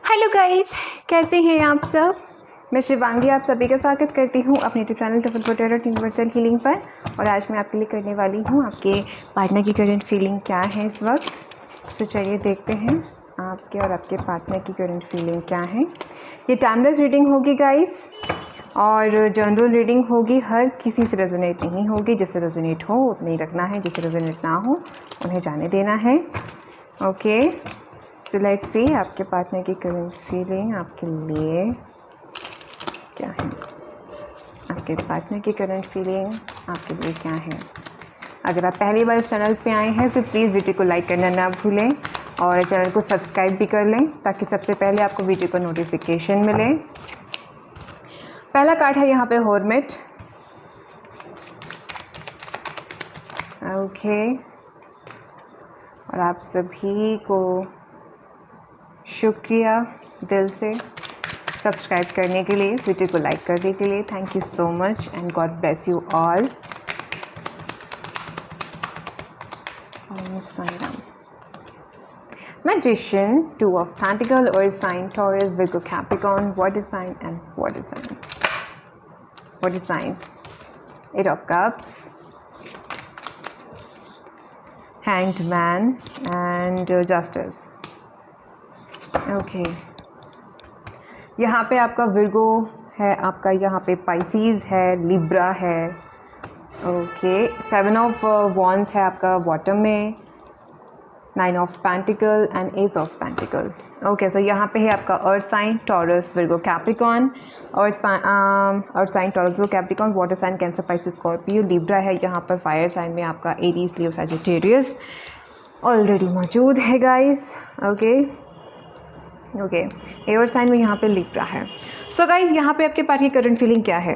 Hello guys, कैसे हैं आप सब। मैं शिवांगी आप सभी का स्वागत करती हूं अपने यूट्यूब चैनल ट्रिपल पोटेरो यूनिवर्सल हीलिंग पर। और आज मैं आपके लिए करने वाली हूं आपके पार्टनर की करंट फीलिंग क्या है इस वक्त। तो चलिए देखते हैं आपके और आपके पार्टनर की करंट फीलिंग क्या है। ये टाइमलेस रीडिंग होगी गाइस और जनरल रीडिंग होगी, हर किसी से रेजोनेट नहीं होगी। जिससे रेजोनेट हो उतना ही रखना है, जिससे रेजोनेट ना हो उन्हें जाने देना है। ओके, सो लेट्स सी आपके पार्टनर की करंट फीलिंग आपके लिए क्या है। आपके पार्टनर की करंट फीलिंग आपके लिए क्या है। अगर आप पहली बार इस चैनल पे आए हैं तो प्लीज़ वीडियो को लाइक करना ना भूलें और चैनल को सब्सक्राइब भी कर लें ताकि सबसे पहले आपको वीडियो का नोटिफिकेशन मिले। पहला कार्ड है यहाँ पे हॉर्मेट। ओके, और आप सभी को शुक्रिया दिल से सब्सक्राइब करने के लिए, वीडियो को लाइक करने के लिए। Thank you so much and God bless you all. Magician, Two of Pentacles, Earth sign, Taurus, Virgo, Capricorn, water sign and water sign. Water sign, Eight of Cups, Hanged Man and Justice. Okay, यहाँ पे आपका Virgo है, आपका यहाँ पे Pisces है, Libra है। Okay, seven of wands है आपका बॉटम में, nine of pentacle and ace of pentacle. Okay, so यहाँ पे है आपका earth sign, Taurus, Virgo, Capricorn. Earth sign, Taurus, Virgo, Capricorn, water sign, Cancer, Pisces, Scorpio, Libra है। यहाँ पर फायर साइन में आपका एरीज, लियो, सजिटेरियस ऑलरेडी मौजूद है गाइस। ओके, एयर साइन में यहाँ पे लिब्रा है। सो गाइज, यहाँ पे आपके पास की करंट फीलिंग क्या है।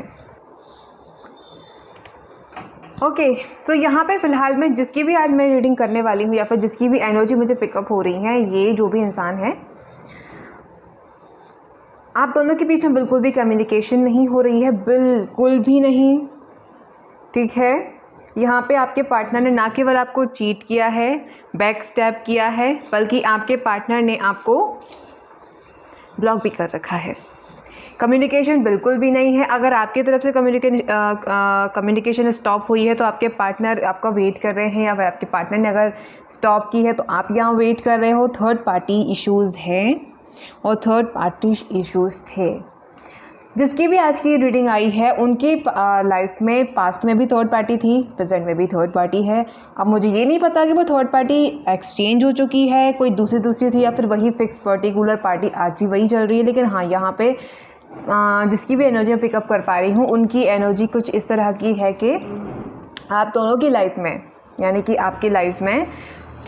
ओके, तो यहाँ पे फ़िलहाल मैं जिसकी भी आज मैं रीडिंग करने वाली हूँ या फिर जिसकी भी एनर्जी मुझे पिकअप हो रही है, ये जो भी इंसान है, आप दोनों के बीच में बिल्कुल भी कम्युनिकेशन नहीं हो रही है, बिल्कुल भी नहीं। ठीक है, यहाँ पे आपके पार्टनर ने ना केवल आपको चीट किया है, बैक स्टेप किया है, बल्कि आपके पार्टनर ने आपको ब्लॉक भी कर रखा है। कम्युनिकेशन बिल्कुल भी नहीं है। अगर आपकी तरफ से कम्युनिकेशन स्टॉप हुई है तो आपके पार्टनर आपका वेट कर रहे हैं, या फिर आपके पार्टनर ने अगर स्टॉप की है तो आप यहाँ वेट कर रहे हो। थर्ड पार्टी इश्यूज़ हैं और थर्ड पार्टी इश्यूज़ थे। जिसकी भी आज की रीडिंग आई है उनकी लाइफ में पास्ट में भी थर्ड पार्टी थी, प्रेजेंट में भी थर्ड पार्टी है। अब मुझे ये नहीं पता कि वो थर्ड पार्टी एक्सचेंज हो चुकी है, कोई दूसरी थी, या फिर वही फिक्स पर्टिकुलर पार्टी आज भी वही चल रही है। लेकिन हाँ, यहाँ पे जिसकी भी एनर्जी मैं पिकअप कर पा रही हूँ उनकी एनर्जी कुछ इस तरह की है कि आप दोनों की लाइफ में, यानी कि आपकी लाइफ में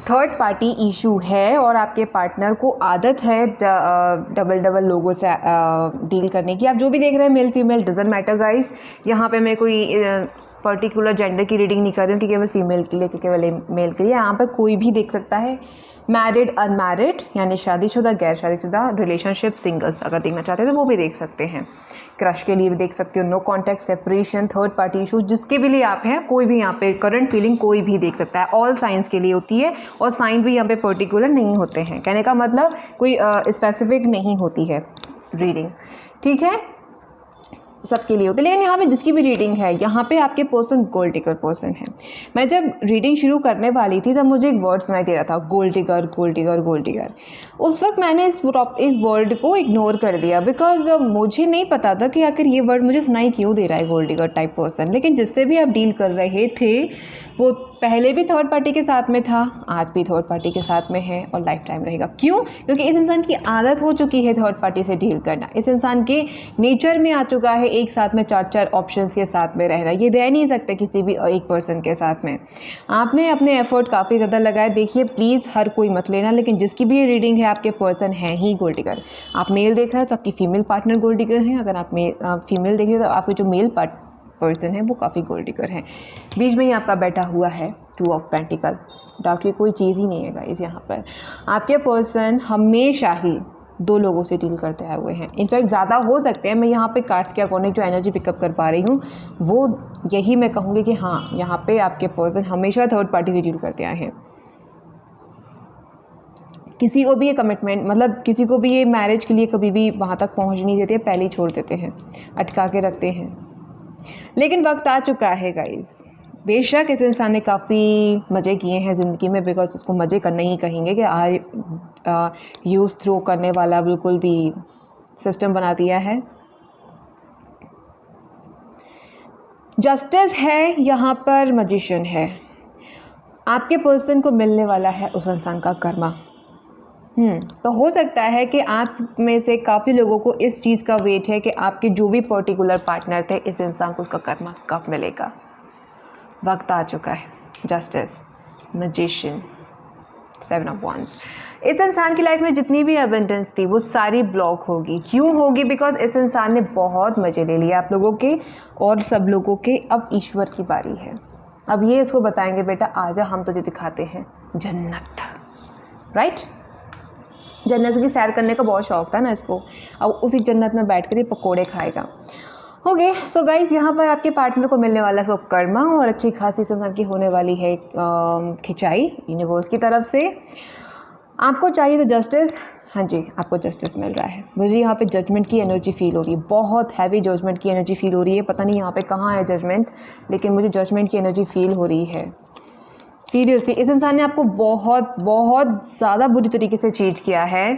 थर्ड पार्टी इशू है और आपके पार्टनर को आदत है डबल लोगों से डील करने की। आप जो भी देख रहे हैं, male female doesn't matter guys. यहाँ पे मैं कोई पर्टिकुलर जेंडर की रीडिंग नहीं कर रही हूँ कि केवल फीमेल के लिए, कि केवल मेल के लिए। यहाँ पर कोई भी देख सकता है, मैरिड, अनमैरिड, यानी शादीशुदा, गैर शादीशुदा, रिलेशनशिप, सिंगल्स अगर देखना चाहते हैं तो वो भी देख सकते हैं। क्रश के लिए भी देख सकते हो, no contact, separation, third party issues, जिसके भी लिए आप हैं, कोई भी यहाँ पे करंट फीलिंग कोई भी देख सकता है। ऑल साइंस के लिए होती है और साइन भी यहाँ पे पर्टिकुलर नहीं होते हैं। कहने का मतलब कोई स्पेसिफिक नहीं होती है रीडिंग, ठीक है, सबके लिए होती है। लेकिन यहाँ पे जिसकी भी रीडिंग है, यहाँ पे आपके पर्सन गोल्ड डिगर पर्सन है। मैं जब रीडिंग शुरू करने वाली थी तब मुझे एक वर्ड सुनाई दे रहा था, gold digger, gold digger, gold digger. उस वक्त मैंने इस वर्ड को इग्नोर कर दिया, बिकॉज मुझे नहीं पता था कि आखिर ये वर्ड मुझे सुनाई क्यों दे रहा है, गोल्ड डिगर टाइप पर्सन। लेकिन जिससे भी आप डील कर रहे थे वो पहले भी थर्ड पार्टी के साथ में था, आज भी थर्ड पार्टी के साथ में है और लाइफ टाइम रहेगा। क्यों? क्योंकि इस इंसान की आदत हो चुकी है थर्ड पार्टी से डील करना। इस इंसान के नेचर में आ चुका है एक साथ में चार ऑप्शंस के साथ में रहना। ये रह नहीं सकते किसी भी एक पर्सन के साथ में। आपने अपने एफर्ट काफ़ी ज़्यादा लगाए। देखिए प्लीज़ हर कोई मत लेना, लेकिन जिसकी भी रीडिंग है आपके पर्सन है ही गोल्ड डिगर। आप मेल देख रहे हो तो आपकी फीमेल पार्टनर गोल्ड डिगर है। अगर आप फीमेल देख रहे हो तो आपके जो मेल पर्सन है वो काफ़ी गोल्ड डिगर है। बीच में ही आपका बैठा हुआ है टू ऑफ पेंटिकल। डाउट की कोई चीज़ ही नहीं है गाइस। यहाँ पर आपके पर्सन हमेशा ही दो लोगों से डील करते आए हुए हैं। इनफैक्ट ज़्यादा हो सकते हैं। मैं यहाँ पे कार्ड्स के अकॉर्डिंग जो एनर्जी पिकअप कर पा रही हूँ वो यही मैं कहूँगी कि हाँ, यहाँ पे आपके पर्सन हमेशा थर्ड पार्टी से डील करते आए हैं। किसी को भी ये कमिटमेंट मतलब किसी को भी ये मैरिज के लिए कभी भी वहाँ तक पहुँच नहीं देते, पहले ही छोड़ देते हैं, अटका के रखते हैं। लेकिन वक्त आ चुका है गाइस। बेशक इस इंसान ने काफ़ी मज़े किए हैं ज़िंदगी में, बिकॉज उसको मज़े करने ही कहेंगे कि यूज़ थ्रो करने वाला बिल्कुल भी सिस्टम बना दिया है। जस्टिस है यहाँ पर, मैजिशियन है। आपके पर्सन को मिलने वाला है उस इंसान का कर्मा। तो हो सकता है कि आप में से काफ़ी लोगों को इस चीज़ का वेट है कि आपके जो भी पर्टिकुलर पार्टनर थे, इस इंसान को उसका कर्मा कब मिलेगा। वक्त आ चुका है। Justice, magician, 7 of wands। इस इंसान की लाइफ में जितनी भी अबंडेंस थी वो सारी ब्लॉक होगी। क्यों होगी? बिकॉज इस इंसान ने बहुत मज़े ले लिए आप लोगों के और सब लोगों के। अब ईश्वर की बारी है। अब ये इसको बताएंगे, बेटा आजा हम तुझे दिखाते हैं जन्नत, राइट। जन्नत की सैर करने का बहुत शौक था ना इसको। अब उसी जन्नत में बैठ कर ये पकौड़े खाएगा। ओके सो गाइज, यहाँ पर आपके पार्टनर को मिलने वाला है कर्मा और अच्छी खासी इंसान की होने वाली है खिंचाई यूनिवर्स की तरफ से। आपको चाहिए तो जस्टिस, हाँ जी आपको जस्टिस मिल रहा है। मुझे यहाँ पे जजमेंट की एनर्जी फील हो रही है, बहुत हैवी जजमेंट की एनर्जी फील हो रही है। पता नहीं यहाँ पे कहाँ है जजमेंट, लेकिन मुझे जजमेंट की एनर्जी फील हो रही है। सीरियसली इस इंसान ने आपको बहुत बहुत ज़्यादा बुरी तरीके से चीट किया है,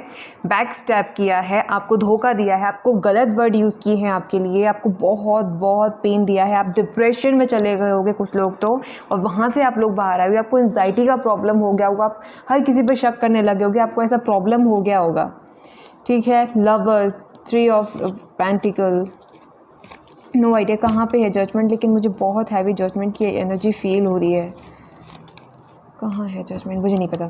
बैक स्टैप किया है, आपको धोखा दिया है, आपको गलत वर्ड यूज़ किए हैं आपके लिए, आपको बहुत बहुत पेन दिया है। आप डिप्रेशन में चले गए होंगे कुछ लोग तो, और वहाँ से आप लोग बाहर आए होंगे। आपको एंजाइटी का प्रॉब्लम हो गया होगा, आप हर किसी पर शक करने लगे होंगे, आपको ऐसा प्रॉब्लम हो गया होगा। ठीक है, lovers, 3 of pentacle, no idea कहाँ पे है जजमेंट, लेकिन मुझे बहुत हैवी जजमेंट की एनर्जी फील हो रही है। कहाँ है जजमेंट, मुझे नहीं पता।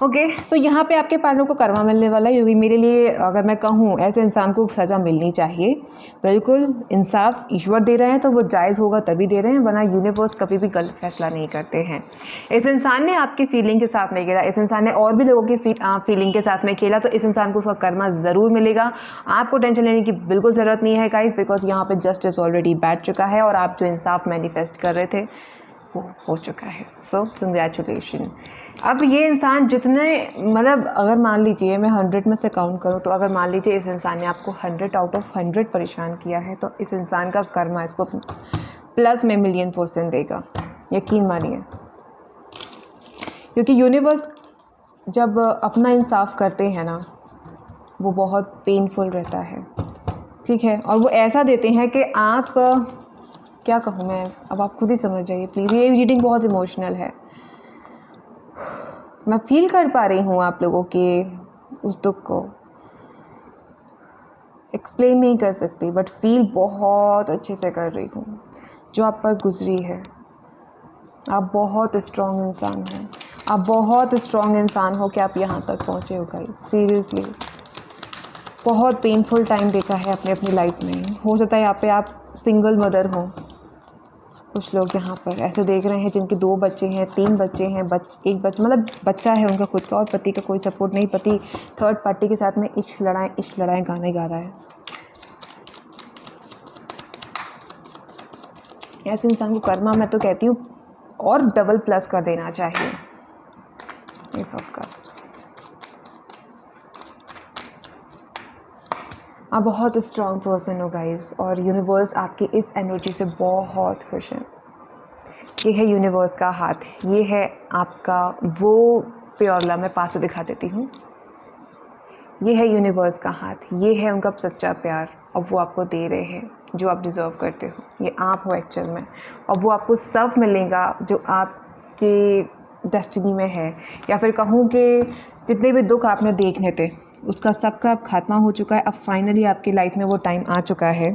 ओके तो यहाँ पे आपके पार्टनर को कर्मा मिलने वाला है, क्योंकि मेरे लिए अगर मैं कहूँ ऐसे इंसान को सज़ा मिलनी चाहिए। बिल्कुल इंसाफ ईश्वर दे रहे हैं तो वो जायज़ होगा तभी दे रहे हैं, वरना यूनिवर्स कभी भी गलत फैसला नहीं करते हैं। इस इंसान ने आपकी फीलिंग के साथ में खेला, इस इंसान ने और भी लोगों की फीलिंग के साथ में खेला, तो इस इंसान को उसका कर्मा ज़रूर मिलेगा। आपको टेंशन लेने की बिल्कुल ज़रूरत नहीं है गाइस, बिकॉज यहाँ पर जस्टिस ऑलरेडी बैठ चुका है और आप जो इंसाफ मैनिफेस्ट कर रहे थे वो हो चुका है। So congratulation. अब ये इंसान जितने मतलब अगर मान लीजिए मैं 100 में से काउंट करूँ तो अगर मान लीजिए इस इंसान ने आपको 100 आउट ऑफ 100 परेशान किया है, तो इस इंसान का कर्मा इसको प्लस में $1,000,000% देगा, यकीन मानिए। क्योंकि यूनिवर्स जब अपना इंसाफ करते हैं ना, वो बहुत पेनफुल रहता है। ठीक है, और वो ऐसा देते हैं कि आप क्या कहूँ मैं, अब आप खुद ही समझ जाइए प्लीज़। ये रीडिंग बहुत इमोशनल है, मैं फील कर पा रही हूँ आप लोगों के उस दुख को, एक्सप्लेन नहीं कर सकती, बट फील बहुत अच्छे से कर रही हूँ जो आप पर गुजरी है। आप बहुत स्ट्रॉन्ग इंसान हैं, आप बहुत स्ट्रॉन्ग इंसान हो कि आप यहाँ तक पहुँचे हो गाइस। सीरियसली बहुत पेनफुल टाइम देखा है अपने अपनी लाइफ में। हो सकता है यहाँ पे आप सिंगल मदर हो, कुछ लोग यहाँ पर ऐसे देख रहे हैं जिनके 2 बच्चे हैं, 3 बच्चे हैं, एक मतलब बच्चा है उनका खुद का और पति का कोई सपोर्ट नहीं, पति थर्ड पार्टी के साथ में इश्क लड़ाएं गाने गा रहा है। ऐसे इंसान को कर्मा मैं तो कहती हूँ और डबल प्लस कर देना चाहिए। S of cups. आप बहुत स्ट्रॉन्ग पर्सन हो गाइस, और यूनिवर्स आपकी इस एनर्जी से बहुत खुश है। ये है यूनिवर्स का हाथ, ये है आपका वो प्योर लव। मैं पास से दिखा देती हूँ। ये है यूनिवर्स का हाथ, ये है उनका सच्चा प्यार, और वो आपको दे रहे हैं जो आप डिज़र्व करते हो। ये आप हो एक्चुअल में, और वो आपको सब मिलेगा जो आपके डेस्टिनी में है। या फिर कहूँ कि जितने भी दुख आपने देखने थे उसका सबका अब खात्मा हो चुका है। अब फाइनली आपकी लाइफ में वो टाइम आ चुका है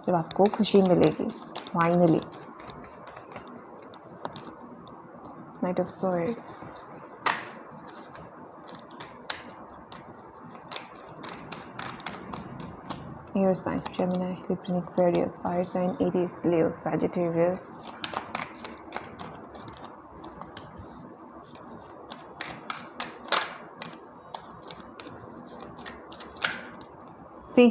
जब आपको खुशी मिलेगी finally. Knight of swords, air sign Gemini, Libra, Aquarius, fire sign Aries, Leo, Sagittarius. See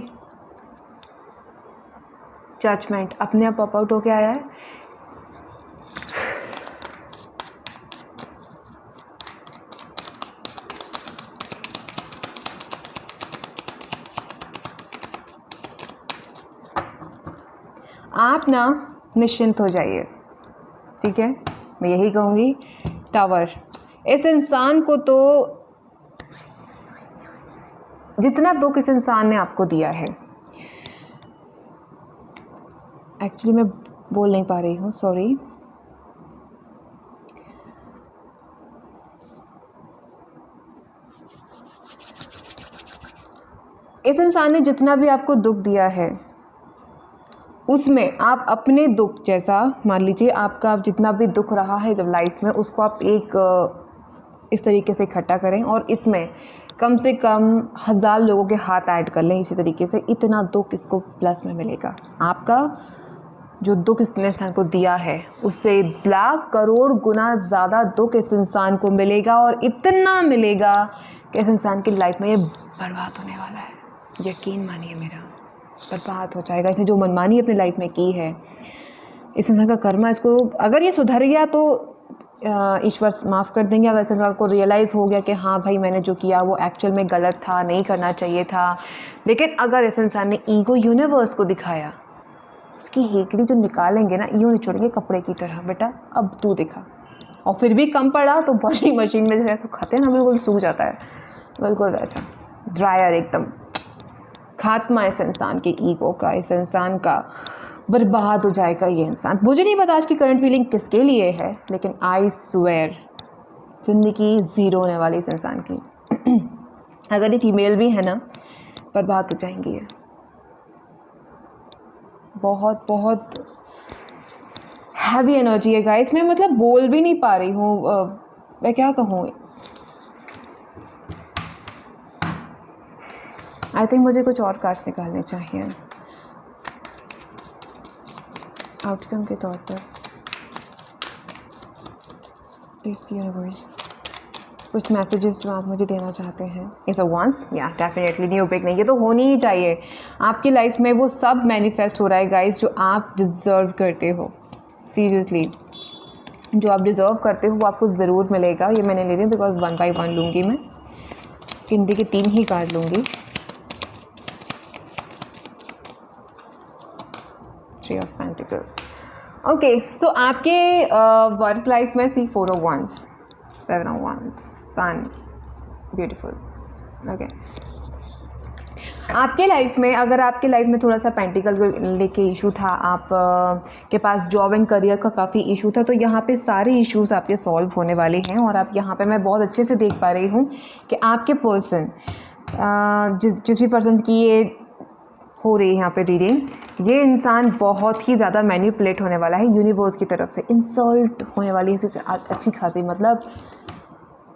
judgement अपने आप पॉप आउट होके आया है। आप ना निश्चिंत हो जाइए, ठीक है, मैं यही कहूँगी। टावर, इस इंसान को तो जितना दुख इस इंसान ने आपको दिया है, एक्चुअली मैं बोल नहीं पा रही हूँ, सॉरी। इस इंसान ने जितना भी आपको दुख दिया है उसमें आप अपने दुख जैसा मान लीजिए, आपका जितना भी दुख रहा है जब लाइफ में, उसको आप एक इस तरीके से इकट्ठा करें और इसमें कम से कम 1000 लोगों के हाथ ऐड कर लें इसी तरीके से, इतना दुख इसको प्लस में मिलेगा। आपका जो दुख इस इंसान को दिया है उससे लाख करोड़ गुना ज़्यादा दुख इस इंसान को मिलेगा, और इतना मिलेगा कि इस इंसान की लाइफ में ये बर्बाद होने वाला है। यकीन मानिए मेरा, बर्बाद हो जाएगा। इसने जो मनमानी अपनी लाइफ में की है, इस इंसान का कर्मा, इसको अगर ये सुधर गया तो ईश्वर माफ़ कर देंगे। अगर इस इंसान को रियलाइज़ हो गया कि हाँ भाई मैंने जो किया वो एक्चुअल में गलत था, नहीं करना चाहिए था, लेकिन अगर इस इंसान ने ईगो यूनिवर्स को दिखाया, उसकी हेकड़ी जो निकालेंगे ना, यूँ निचोड़ेंगे कपड़े की तरह, बेटा अब तू दिखा, और फिर भी कम पड़ा तो वॉशिंग मशीन में जैसे सुखाते हैं ना, बिल्कुल सूख जाता है, बिल्कुल वैसा ड्रायर एकदम। खात्मा इस इंसान के ईगो का, इस इंसान का बर्बाद हो जाएगा ये इंसान। मुझे नहीं पता आज की करंट फीलिंग किसके लिए है, लेकिन आई स्वेयर ज़िंदगी ज़ीरो होने वाली इस इंसान की। अगर ये फीमेल भी है ना, बर्बाद हो जाएंगी ये। बहुत बहुत हैवी एनर्जी है गाइस, मैं मतलब बोल भी नहीं पा रही हूँ, मैं क्या कहूँ। आई थिंक मुझे कुछ और कार्ड्स निकालने चाहिए आउटकम के तौर पर। दिस यूनिवर्स, कुछ मैसेजेस जो आप मुझे देना चाहते हैं। इस वंस या डेफिनेटली न्यू बिगनिंग, ये तो होनी ही चाहिए आपकी लाइफ में। वो सब मैनिफेस्ट हो रहा है गाइस जो आप डिज़र्व करते हो। सीरियसली जो आप डिज़र्व करते हो वो आपको ज़रूर मिलेगा। ये मैंने ले रही हूँ बिकॉज 1 by 1 लूँगी मैं, हिंदी के 3 ही कार्ड लूँगी। 3 of Pentacles। ओके, सो आपके वर्क लाइफ में see 4 of Wands, 7 of Wands, sun, beautiful. Okay, आपके लाइफ में, अगर आपके लाइफ में थोड़ा सा पेंटिकल लेके इशू था, आप के पास जॉब एंड करियर का काफ़ी इशू था, तो यहाँ पे सारे इश्यूज आपके सॉल्व होने वाले हैं। और आप यहाँ पे मैं बहुत अच्छे से देख पा रही हूँ कि आपके पर्सन, जिस भी पर्सन की ये हो रही है यहाँ पे रीडिंग, ये इंसान बहुत ही ज़्यादा मैनिपुलेट होने वाला है यूनिवर्स की तरफ से, इंसल्ट होने वाली है अच्छी खासी। मतलब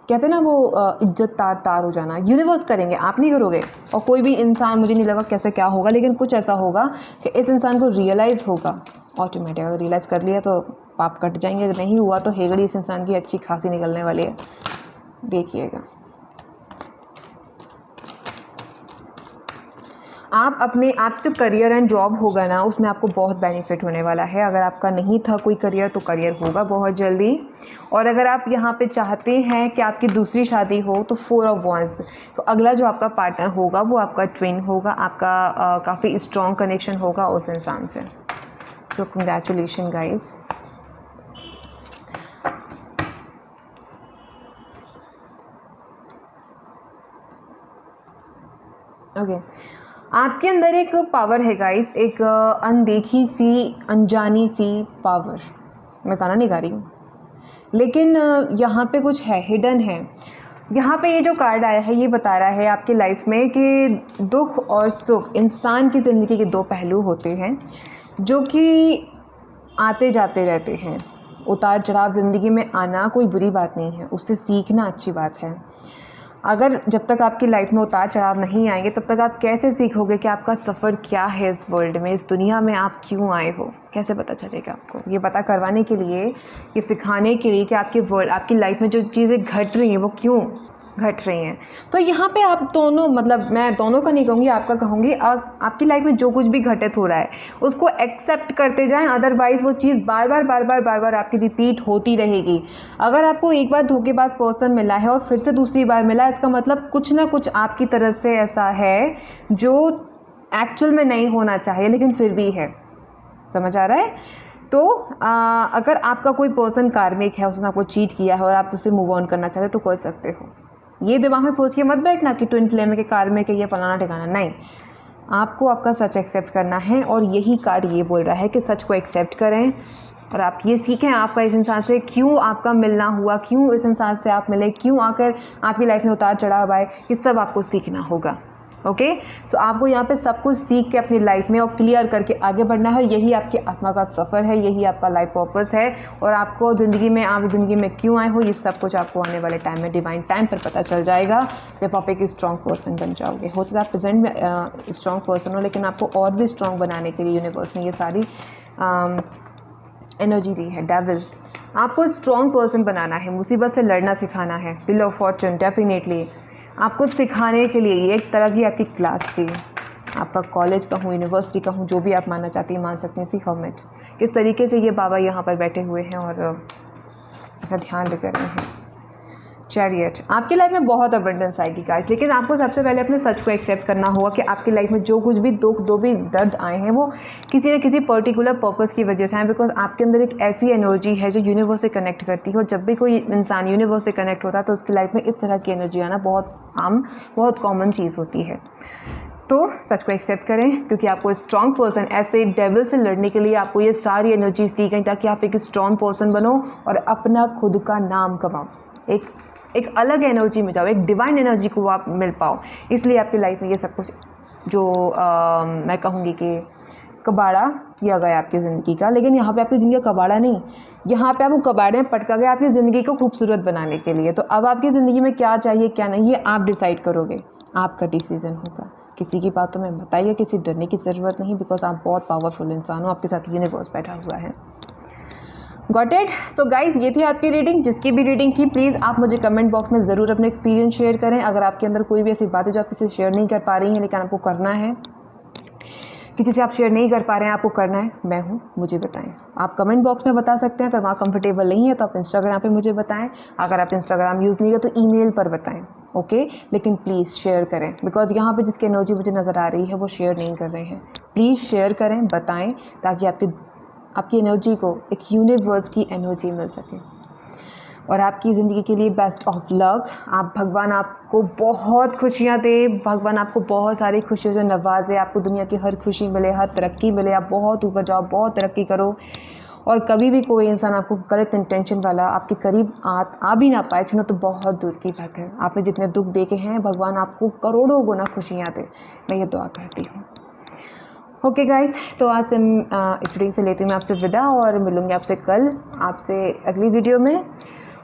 कहते हैं ना वो इज्जत तार हो जाना, यूनिवर्स करेंगे, आप नहीं करोगे। और कोई भी इंसान, मुझे नहीं लगा कैसे क्या होगा, लेकिन कुछ ऐसा होगा कि इस इंसान को रियलाइज़ होगा ऑटोमेटिक। अगर रियलाइज़ कर लिया तो पाप कट जाएंगे, अगर नहीं हुआ तो हेगड़ी इस इंसान की अच्छी खासी निकलने वाली है, देखिएगा। आप जो करियर एंड जॉब होगा ना, उसमें आपको बहुत बेनिफिट होने वाला है। अगर आपका नहीं था कोई करियर तो करियर होगा बहुत जल्दी। और अगर आप यहाँ पे चाहते हैं कि आपकी दूसरी शादी हो तो 4 of Wands, तो अगला जो आपका पार्टनर होगा वो आपका ट्विन होगा, आपका काफ़ी स्ट्रॉन्ग कनेक्शन होगा उस इंसान से। So congratulation guys. ओके, आपके अंदर एक पावर है गाइस, एक अनदेखी सी, अनजानी सी पावर। मैं गाना नहीं गा रही हूँ, लेकिन यहाँ पे कुछ है, हिडन है। यहाँ पे ये जो कार्ड आया है ये बता रहा है आपकी लाइफ में कि दुख और सुख इंसान की ज़िंदगी के 2 पहलू होते हैं जो कि आते जाते रहते हैं। उतार चढ़ाव ज़िंदगी में आना कोई बुरी बात नहीं है, उससे सीखना अच्छी बात है। अगर जब तक आपकी लाइफ में उतार चढ़ाव नहीं आएंगे तब तक आप कैसे सीखोगे कि आपका सफ़र क्या है इस वर्ल्ड में, इस दुनिया में आप क्यों आए हो, कैसे पता चलेगा आपको। ये पता करवाने के लिए, ये सिखाने के लिए कि आपकी लाइफ में जो चीज़ें घट रही हैं वो क्यों घट रही हैं। तो यहाँ पे आप दोनों, मतलब मैं दोनों का नहीं कहूँगी, आपका कहूँगी, आपकी लाइफ में जो कुछ भी घटित हो रहा है उसको एक्सेप्ट करते जाएं, अदरवाइज़ वो चीज़ बार बार आपकी रिपीट होती रहेगी। अगर आपको एक बार धोखेबाज पर्सन मिला है और फिर से दूसरी बार मिला, इसका मतलब कुछ ना कुछ आपकी तरफ से ऐसा है जो एक्चुअल में नहीं होना चाहिए लेकिन फिर भी है। समझ आ रहा है? तो अगर आपका कोई पर्सन कार्मिक है, उसने आपको चीट किया है और आप उससे मूव ऑन करना चाहते तो कर सकते हो। ये दिमाग में सोच के मत बैठना कि ट्विन फ्लेम के कार्मिक है ये फलाना ठिकाना, नहीं। आपको आपका सच एक्सेप्ट करना है और यही कार्ड ये बोल रहा है कि सच को एक्सेप्ट करें और आप ये सीखें आपका इस इंसान से क्यों आपका मिलना हुआ, क्यों इस इंसान से आप मिले, क्यों आकर आपकी लाइफ में उतार चढ़ाव आए, ये सब आपको सीखना होगा। ओके, तो आपको यहाँ पे सब कुछ सीख के अपनी लाइफ में और क्लियर करके आगे बढ़ना है। यही आपकी आत्मा का सफ़र है, यही आपका लाइफ पर्पस है और आपको ज़िंदगी में, आप ज़िंदगी में क्यों आए हो, ये सब कुछ आपको आने वाले टाइम में, डिवाइन टाइम पर पता चल जाएगा जब आप एक स्ट्रॉन्ग पर्सन बन जाओगे। हो तो आप प्रेजेंट में स्ट्रॉन्ग पर्सन हो, लेकिन आपको और भी स्ट्रॉन्ग बनाने के लिए यूनिवर्स ने ये सारी एनर्जी दी है। डेविल आपको स्ट्रॉन्ग पर्सन बनाना है, मुसीबत से लड़ना सिखाना है। व्हील ऑफ फॉर्चून डेफिनेटली आपको सिखाने के लिए ये एक तरह की आपकी क्लास थी, आपका कॉलेज का हूँ, यूनिवर्सिटी का हूँ, जो भी आप मानना चाहती हैं मान सकते हैं। सीखो मिट किस तरीके से ये बाबा यहाँ पर बैठे हुए हैं और अपना ध्यान रख रहे हैं। चैरियट आपकी लाइफ में बहुत अबंडेंस आएगी गाइस, लेकिन आपको सबसे पहले अपने सच को एक्सेप्ट करना होगा कि आपकी लाइफ में जो कुछ भी दुख, जो भी दर्द आए हैं वो किसी न किसी पर्टिकुलर पर्पस की वजह से आए। बिकॉज आपके अंदर एक ऐसी एनर्जी है जो यूनिवर्स से कनेक्ट करती है और जब भी कोई इंसान यूनिवर्स से कनेक्ट होता है तो उसकी लाइफ में इस तरह की एनर्जी आना बहुत आम, बहुत कॉमन चीज़ होती है। तो सच को एक्सेप्ट करें क्योंकि आपको स्ट्रॉन्ग पर्सन, ऐसे डेविल से लड़ने के लिए आपको ये सारी एनर्जीज दी गई ताकि आप एक स्ट्रॉन्ग पर्सन बनो और अपना खुद का नाम कमाओ, एक अलग एनर्जी में जाओ, एक डिवाइन एनर्जी को आप मिल पाओ। इसलिए आपकी लाइफ में ये सब कुछ जो मैं कहूँगी कि कबाड़ा किया गया आपकी ज़िंदगी का। लेकिन यहाँ पे आपकी ज़िंदगी का कबाड़ा नहीं, यहाँ पे आपको कबाड़े में पटका गया आपकी ज़िंदगी को खूबसूरत बनाने के लिए। तो अब आपकी ज़िंदगी में क्या चाहिए क्या नहीं, ये आप डिसाइड करोगे, आपका डिसीजन होगा। किसी की बातों में मत आइए, किसी डरने की ज़रूरत नहीं, बिकॉज आप बहुत पावरफुल इंसान हो, आपके साथ यूनिवर्स बैठा हुआ है। Got it? सो गाइज ये थी आपकी रीडिंग। जिसकी भी रीडिंग थी प्लीज़ आप मुझे कमेंट बॉक्स में ज़रूर अपने एक्सपीरियंस शेयर करें। अगर आपके अंदर कोई भी ऐसी बात है जो आप किसी से शेयर नहीं कर पा रही हैं लेकिन आपको करना है, किसी से आप शेयर नहीं कर पा रहे हैं, आपको करना है, मैं हूँ, मुझे बताएं। आप कमेंट बॉक्स में बता सकते हैं। अगर वहाँ कंफर्टेबल नहीं है तो आप इंस्टाग्राम पे मुझे बताएं। अगर आप इंस्टाग्राम यूज़ नहीं करते तो ईमेल पर बताएं, ओके? लेकिन प्लीज़ शेयर करें, बिकॉज यहाँ पे जिसकी एनर्जी मुझे नज़र आ रही है वो शेयर नहीं कर रहे हैं। प्लीज़ शेयर करें, बताएं, ताकि आपकी एनर्जी को एक यूनिवर्स की एनर्जी मिल सके और आपकी ज़िंदगी के लिए बेस्ट ऑफ लक। आप भगवान आपको बहुत खुशियाँ दे, भगवान आपको बहुत सारी खुशियों से नवाजे, आपको दुनिया की हर खुशी मिले, हर तरक्की मिले, आप बहुत ऊपर जाओ, बहुत तरक्की करो और कभी भी कोई इंसान आपको गलत इंटेंशन वाला आपके करीब आ भी ना पाए, चुनो तो बहुत दूर की बात है। आपने जितने दुख देखे हैं भगवान आपको करोड़ों गुना खुशियाँ दे, मैं ये दुआ करती हूँ। ओके गाइस, तो आज से इस रीडिंग से लेती हूँ मैं आपसे विदा और मिलूँगी आपसे कल आपसे अगली वीडियो में।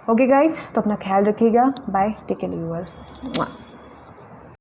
ओके गाइस, तो अपना ख्याल रखिएगा। Bye, take care, you all.